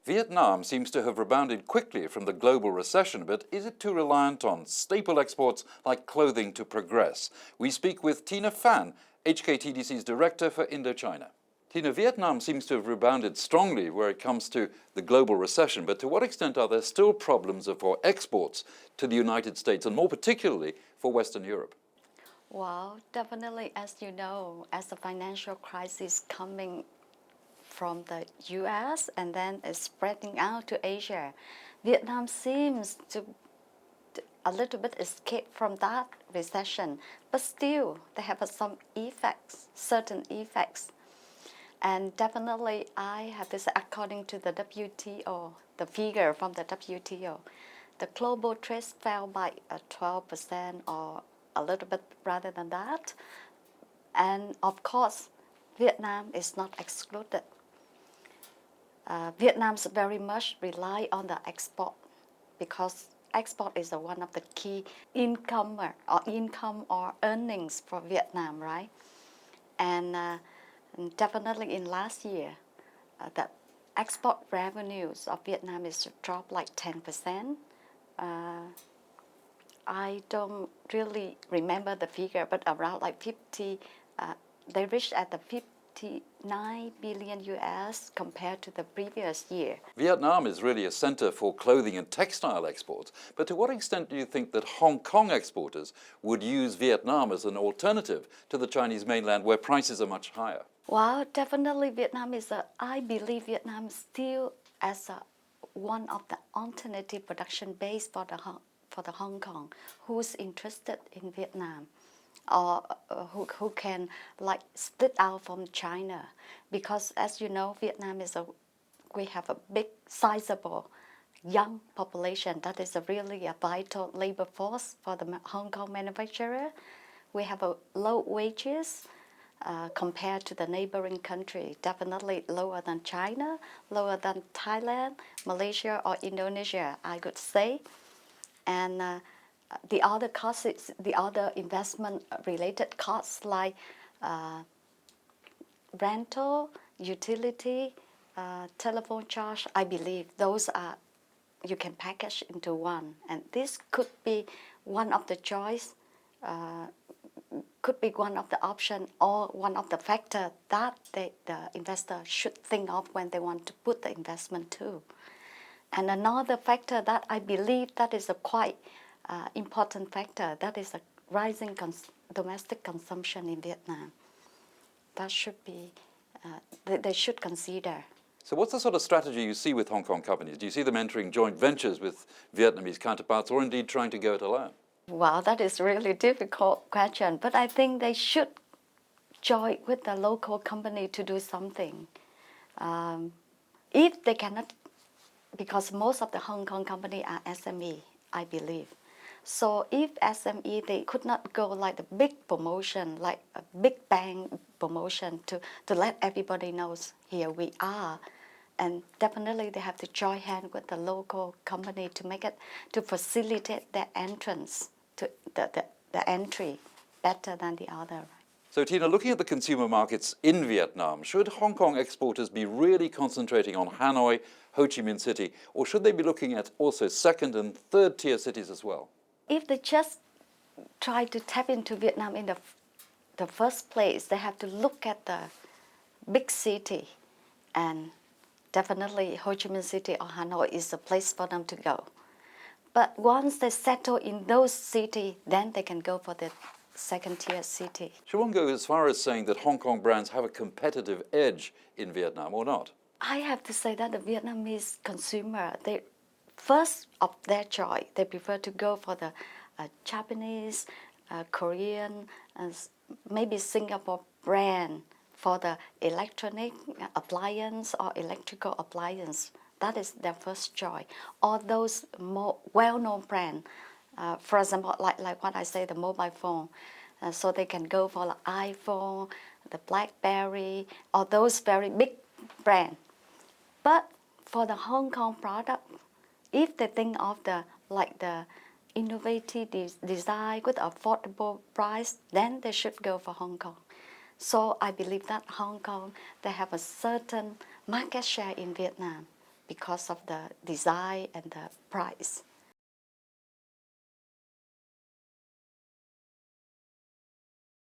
Vietnam seems to have rebounded quickly from the global recession, but is it too reliant on staple exports like clothing to progress? We speak with Tina Phan, HKTDC's director for Indochina. Tina, Vietnam seems to have rebounded strongly where it comes to the global recession, but to what extent are there still problems for exports to the United States and more particularly for Western Europe? Well, definitely, as you know, as the financial crisis coming from the US and then it's spreading out to Asia, Vietnam seems to a little bit escape from that recession, but still they have some effects, certain effects. And definitely I have to say, according to the WTO, the figure from the WTO, the global trade fell by 12% or a little bit rather than that. And of course, Vietnam is not excluded. Vietnam's very much rely on the export because export is one of the key income or earnings for Vietnam, right? And definitely in last year, the export revenues of Vietnam is dropped like 10%. I don't really remember the figure, but around like 50, they reached at the 59 billion US compared to the previous year. Vietnam is really a center for clothing and textile exports, but to what extent do you think that Hong Kong exporters would use Vietnam as an alternative to the Chinese mainland where prices are much higher? Well, definitely Vietnam I believe Vietnam still as one of the alternative production base for the Hong Kong who's interested in Vietnam or who can like split out from China, because as you know, Vietnam we have a big sizable young population that is really a vital labor force for the Hong Kong manufacturer. We have a low wages compared to the neighboring country, definitely lower than China, lower than Thailand, Malaysia or Indonesia, I could say. And the other costs, the other investment related costs like rental, utility, telephone charge, I believe those are, you can package into one. And this could be one of the choice, could be one of the option or one of the factor that the investor should think of when they want to put the investment too. And another factor that I believe that is a quite important factor, that is a rising domestic consumption in Vietnam. That should be, they should consider. So what's the sort of strategy you see with Hong Kong companies? Do you see them entering joint ventures with Vietnamese counterparts or indeed trying to go it alone? Wow, that is really difficult question, but I think they should join with the local company to do something. If they cannot, because most of the Hong Kong company are SME, I believe. So if SME, they could not go like the big promotion, like a big bang promotion to let everybody knows here we are. And definitely they have to join hand with the local company to make it, to facilitate their entrance, to the entry better than the other. So Tina, looking at the consumer markets in Vietnam, should Hong Kong exporters be really concentrating on Hanoi, Ho Chi Minh City, or should they be looking at also second and third tier cities as well? If they just try to tap into Vietnam in the first place, they have to look at the big city, and definitely Ho Chi Minh City or Hanoi is the place for them to go. But once they settle in those cities, then they can go for the second tier city. Should one go as far as saying that Hong Kong brands have a competitive edge in Vietnam or not? I have to say that the Vietnamese consumer, they first of their choice, they prefer to go for the Japanese, Korean, maybe Singapore brand for the electronic appliance or electrical appliance. That is their first choice. Or those more well-known brands, for example, like what I say, the mobile phone. So they can go for the iPhone, the BlackBerry, or those very big brands. But for the Hong Kong product, if they think of the innovative design with affordable price, then they should go for Hong Kong. So I believe that Hong Kong, they have a certain market share in Vietnam. because of the design and the price.